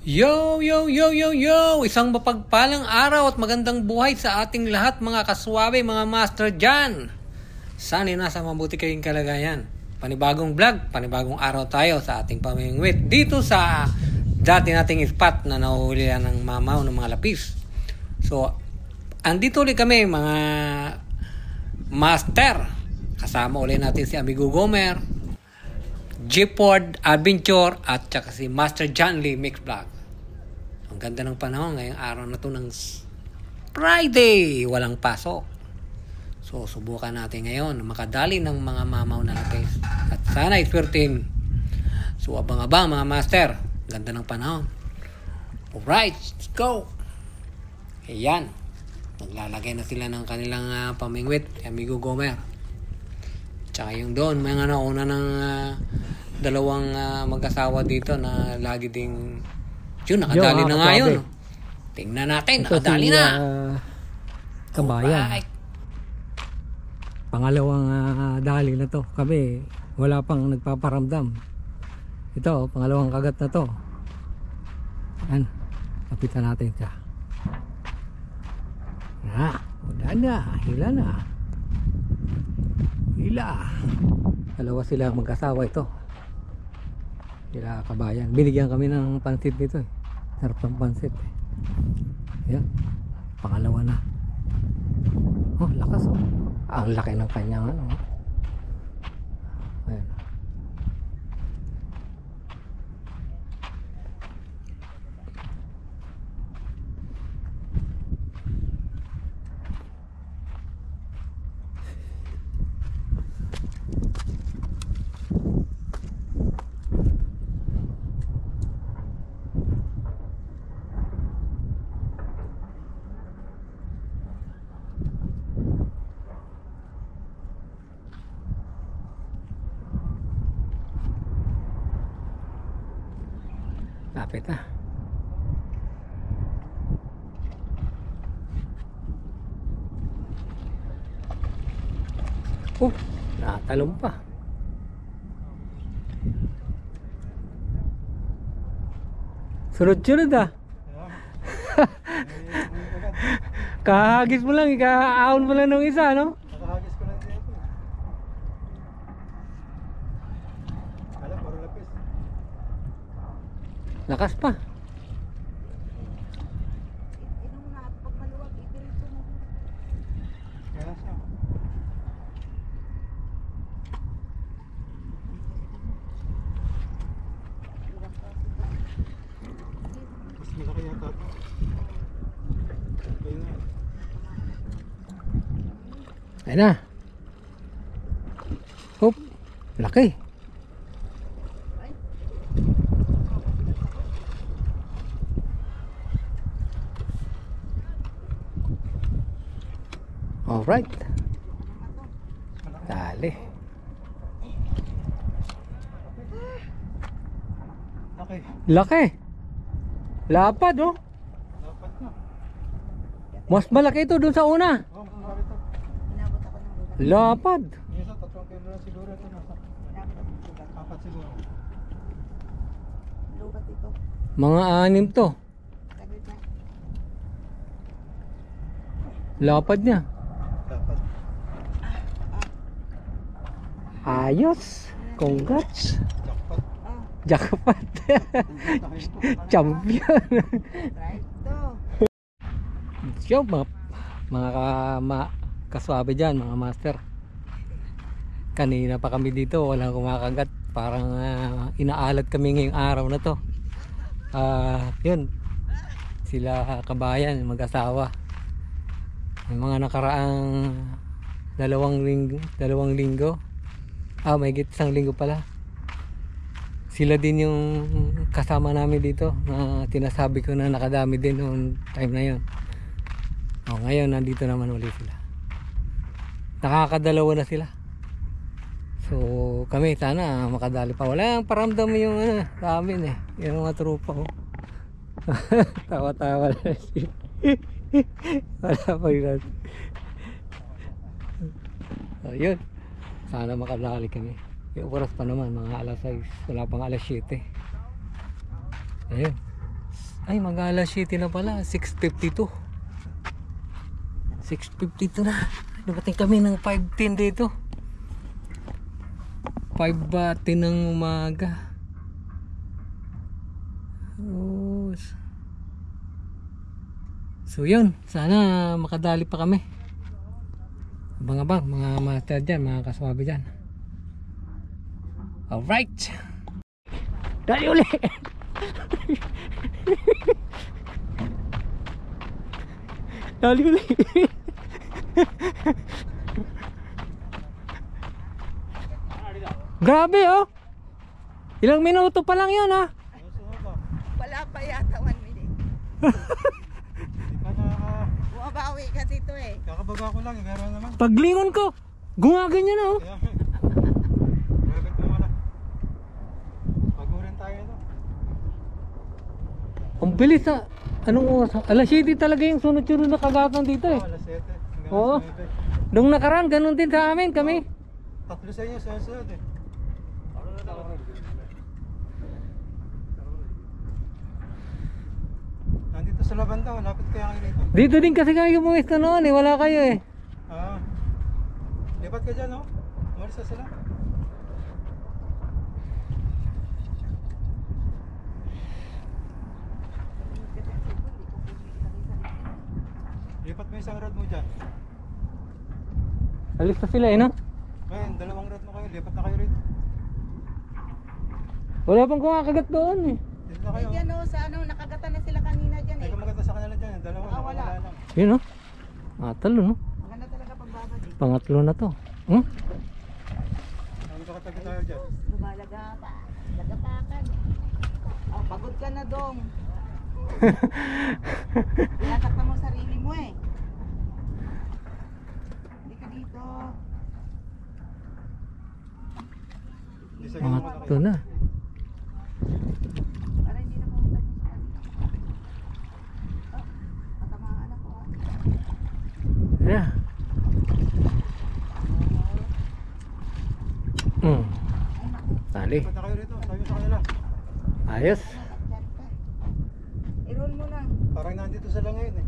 Yo, yo, yo, yo, yo! Isang mapagpalang araw at magandang buhay sa ating lahat mga kaswabe, mga master dyan! Sana'y nasa mabuti kayong kalagayan. Panibagong vlog, panibagong araw tayo sa ating pamimingwit dito sa dati nating spot na nahuhuli ng mamaw ng mga lapis. So, andito ulit kami mga master. Kasama ulit natin si Amigo Gomer, Jeepord Adventure at saka si Master John Lee Mix Vlog. Ang ganda ng panahon ngayong araw na to ng Friday, walang pasok. So subukan natin ngayon makadali ng mga mamaw na lapis at sana iswertin. So abang-abang mga master, ganda ng panahon. Alright, let's go. Ayan, naglalagay na sila ng kanilang pamingwit, Amigo Gomer. Tsaka yung doon, may nauna ng dalawang mag-asawa dito na lagi ding yun, nakadali na nga yun. Tingnan natin, ito nakadali si, na. Kabayan. Alright. Pangalawang dali na to. Kami, wala pang nagpaparamdam. Ito, pangalawang kagat na to. Yan, kapitan natin siya. Wala na, hila na. Hila. Dalawa sila mag-asawa ito. Sila kabayan. Binigyan kami ng pansit dito eh. Sarap ng pansit eh. Ayan. Pangalawa na. Oh, lakas oh. Ang laki ng kanyang ano. Ayan. Lapit na. Natalong pa. Sunod-sunod ah. Kahagis mo lang, ika-aon mo lang ng isa, no? Nakahagis ko lang dito. Alam, paro lapis. Lakas pa. Kaya siya. Mas malaki yata ito. Ayun na. Ayun na. Hop, laki. Alright. Dali. Okay. Laki. Lapad oh. Dapat na. Mas malaki ito dun sa una. Oh, mas malaki ito. Lapad. Yung isa, 3 kilo na siguro ito. Nasa 4 siguro. Mga 6 to. Lapad niya. Dapat. Ayos. Congrats. Jackpot. Jackpot. Champion. Yo, mga kaswabe dyan, mga master. Kanina pa kami dito, walang kumakagat. Parang inaalat kami ngayong araw na to. Yun, sila kabayan, mag-asawa. Yung mga nakaraang dalawang linggo. May higit 1 linggo pala. Sila din yung kasama namin dito na tinasabi ko na nakadami din noong time na yun. Ngayon nandito naman ulit sila. Nakakadalawa na sila. So kami sana makadali pa. Walang paramdam yung sa amin eh. Yung mga tropa ko. Tawa-tawa na siya. Wala pa yun. So yun. Sana makadali kami. Yung oras pa naman, mga alas 6. Wala pang alas 7. Ayun. Ay, mag-alas 7 na pala. 6:52. 6:52 na. Dumating kami ng 5:10 dito. 5:10 ng umaga. Oh. So yun, sana makadali pa kami. Abang-abang mga master dyan, mga kaswabe dyan. Alright, dali uli. Dali uli. Grabe oh. Ilang minuto pa lang yun ah. Wala pa yata 1 minute. Bumabawi kasi ito eh. Kakabaga ko lang, pero naman. Paglingon ko, gumaganyan na oh. Kaya, bakit mo na? Pagurin tayo ito. Ang bilis ah. Anong oras? Alas 7 talaga yung sunod-sunod na kagatan dito eh. Alas 7. Oo. Nung nakaraan, ganun din sa amin kami. Tatlo sa inyo, sunod eh. Nandito sa Labanda, malapit kaya kayo dito. Dito din kasi kami pumista noon eh. Wala kayo eh. Ah. Lipat ka dyan, no? Umalis na sila. Lipat mo isang rod mo dyan. Alis na sila eh no? Ngayon, dalawang rod mo kayo. Lipat na kayo rito. Wala pang kumakagat doon eh. Dito na kayo. Yan o, sa ano, nakagatan na sila kanina dyan eh. Ay, kumaganda sa kanila dyan. Dalawa, Ah, wala. nakawala lang. Yun oh. Talo no? Maganda talaga pagbabalik. Pangatlo na to. Hmm? Ano ka katabi tayo dyan? Lumalaga pa. Lagapakan. Oh, pagod ka na dong. Tinasaktan mo sarili mo eh. Hindi ka dito. Hindi sa ganun malaki. Pangatlo na. Para hindi na pumunta mo sa kanila. Oh, matamaan ako ah. Yeah. Hmm. Tali. Lipat na kayo rito. Tayo sa kanila. Ayos. Nakakyan ka. I-roll mo lang. Parang nandito sila ngayon eh.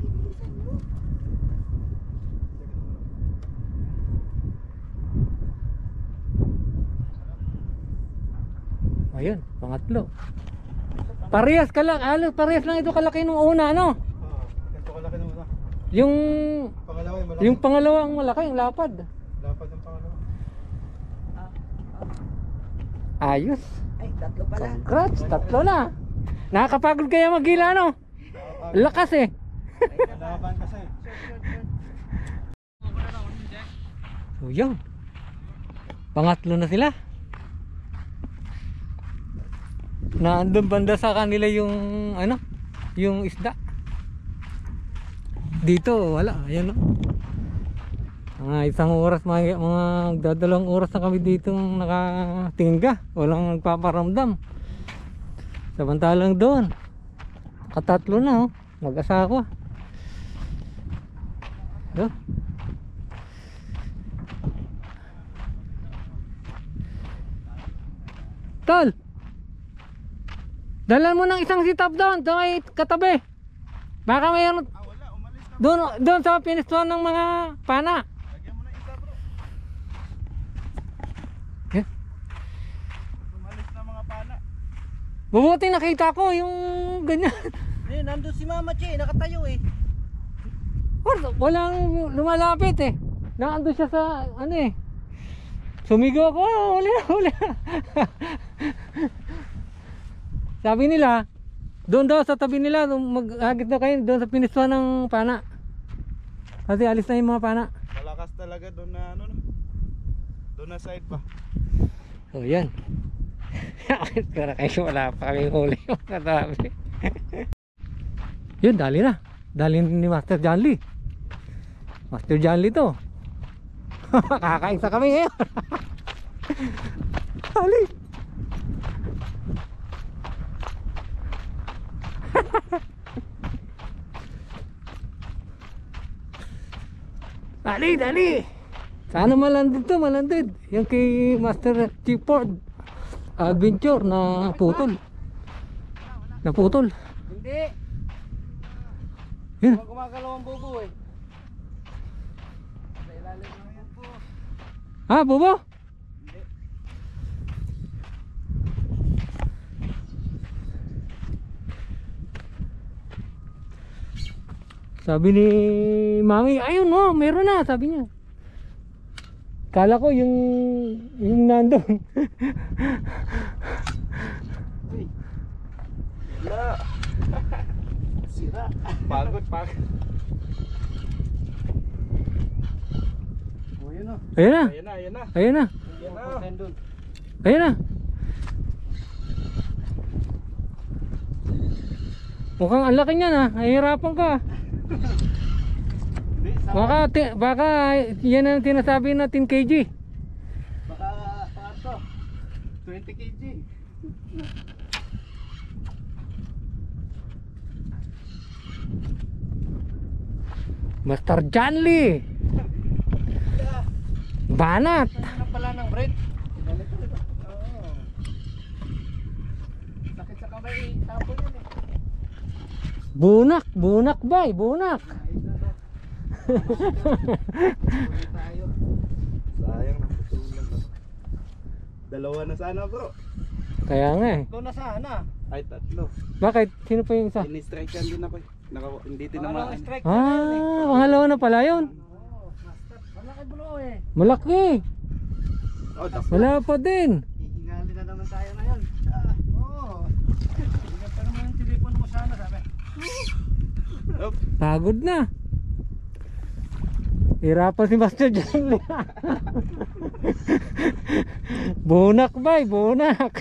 Bilisan mo. Ayun, pangatlo. Parehas ka lang. Parehas lang ito kalaki nung una no? Oo. Ganito kalaki naman na. Yung Pangalawa yung malaki. yung pangalawang malaki, yung lapad. Lapad ng pangalawa. Ayos. Ay, tatlo pala. Congrats, tatlo na. Nakakapagod kaya maghila no? Lakas eh. Laban kasi. So yun. Pangatlo na sila. Naandun banda sa kanila yung ano, yung isda. Dito wala, ayan no. Mga isang oras, mga dadalawang oras na kami dito nakatingga. Walang nagpaparamdam. Samantalang doon katatlo na oh, mag-asawa. Yo. Tol, dalan mo ng isang sit-up doon sa may katabi. Baka mayroon doon sa pinistuan ng mga pana. Yeah. Umalis na mga pana. Bubuti nakita ko yung ganyan. Eh, nandun si Mama Che, nakatayo eh. Walang lumalapit eh. Nandun siya sa ano eh. Sumigaw ako, huli na. Sabi nila, doon daw sa tabi nila, mag-agit na kayo doon sa pinistuan ng pana. Kasi alis na yung mga pana. Malakas talaga doon na ano no. Doon na side pa. So yan. Kaya kayo wala pa kami huli. Katabi. Yun, dali na. Dali ni Master John Lee. Master John Lee to. Kakaisa kami ngayon. Dali. Dali. Sana malandid to, malandid. Yung kay Master Chipboard Adventure na putol. Naputol. Hindi. Yun. Gumagalaw ang bubo eh. Sa ilalim na yan po. Ah, bubo? Sabi ni Mami, ayun mo, meron na, sabi niya. Kala ko yung nandun. Wala. Sira. Pagod. Oh, yun o. Ayun na, Ayan na. ayun na, Ayan na. ayun na. Mukhang ang laki niya na, nahihirapan ka. Hindi, Baka yan ang tinasabi na 10 kg. baka pato. 20 kg. Master Janly. Banat. Ano pala ng bread? Oo. Sakit sa kamay, tapon yun eh. Bunak bay, bunak. Tayo. Sayang, naputulan na. Dalawa na sana bro. Kaya nga eh. Ito na sana. Ay, tatlo. Bakit? Sino pa yung isa? Ini-strike yan din ako eh. Hindi tinamaan. Strike Pangalawa na pala yun. malaki bro eh. Malaki. Oh, Wala pa din. hihingali na naman tayo ngayon. Oo. Hindi pa naman yung telepono mo sana sabi. Pagod na. Hirapan si Master Janly. Bunak bay, bunak.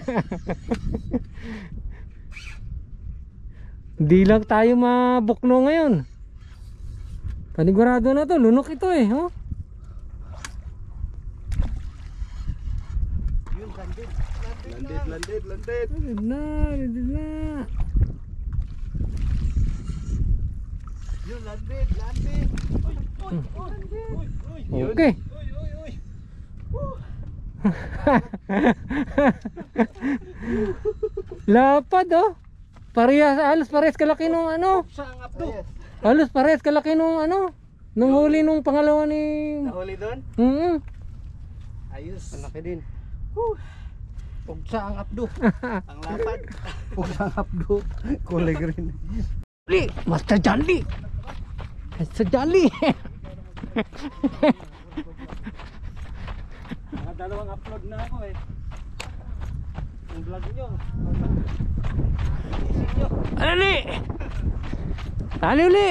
Hindi lang tayo mabukno ngayon. Panigurado na to, lunok ito eh. Oh. Yun, landed. Landed na. Yun, landed. Uy. Okay. Uy. Lapad oh. Halos parehas kalaki nung ano. Saan abdo? Halos parehas kalaki nung ano. Nung huli nung pangalawa ni... Nahuli doon? Ayos. Malaki din. Pugsa ang abdo. Ang lapad. Pugsa ang abdo. Kulay green. Master Janly. Master Janly. Dalawang upload na ako eh. Yung vlog nyo. Alali. Alali.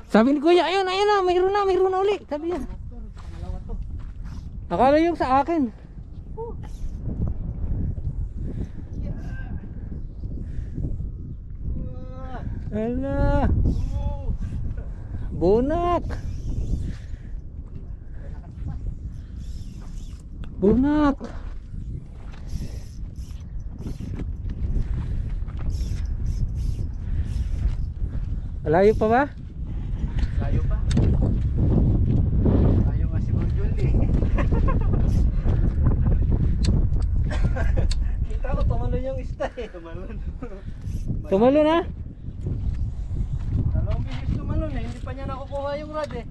Sabi ni Kuya, ayun na, mayroon na uli. Sabi niya. Akala yung sa akin. Ala. Bunak. Malayo pa ba? Layo pa. Layo nga si Bro Julie. Kita ko tumalon yung ista eh. Tumalo na? Dalawang bisis tumalon eh. Hindi pa niya nakukuha yung rod eh.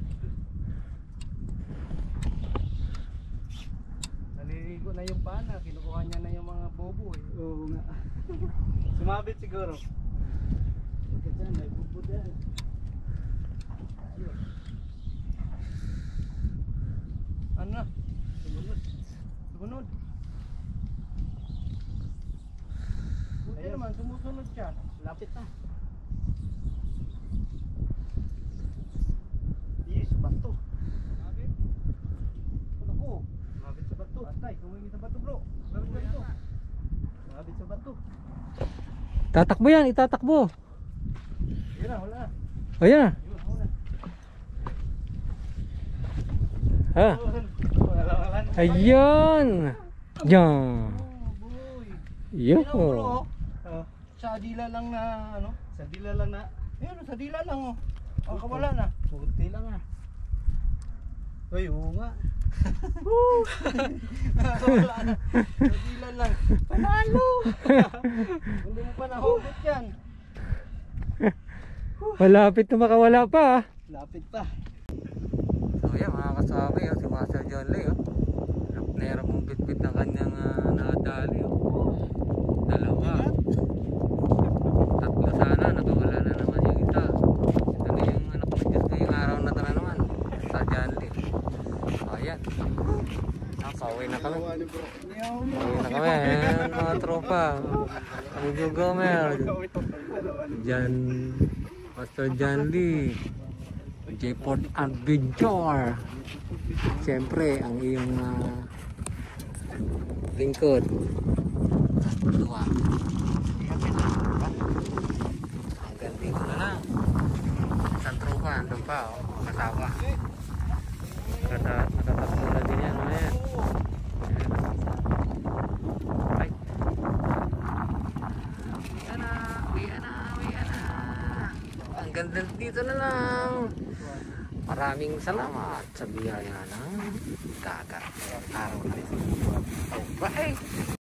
Naliligo na yung pana. Kinukuha niya na yung mga bobo eh. Oo nga. Sumabit siguro. Huwag ka dyan. May bobo dyan. Ano na? Sumunod. Buti naman, sumusunod siya. Lapit na. Yes, bato. Lapit? Ano ko? Lapit sa bato. Atay, kumingi sa bato bro. Lapit sa bato. Tatakbo yan, itatakbo. Yun na, wala na. Ayan na. Yun, wala. Ha. Wala na. Ayun. Yan. Oh, boy. Yo. Ayun, bro. Sa dila lang na ano? Sa dila lang na. Ayun, sa dila lang oh. Oh, kawala na. Puti lang ah. Uy, oo nga. Wala na. Sa dila lang. Panalo! Hindi mo pa nahugot yan. Malapit na makawala pa ah. Lapit pa. So yan mga kasabi, si Master John Lee meron mong bitbit ng kanyang nadali dalawa, tatlo sana, nakawala na naman yung isa. Ito na yung anak ng Diyos ko yung araw na tala naman sa John Lee. So yan, pauwi na kami. Pauwi na kami, ayan mga tropa. Amigo Gomer, Master John Lee, J-Port Adventure. Siyempre, ang iyong lingkod. Dua. Hanggang dito na lang. Isang tropa, andun pa, kasama. Nakatatlo na din yan, mga yan. Ay. Uwi na. Hanggang dito na lang. Maraming salamat sa biyaya ng dagat. Araw na ito. Bye!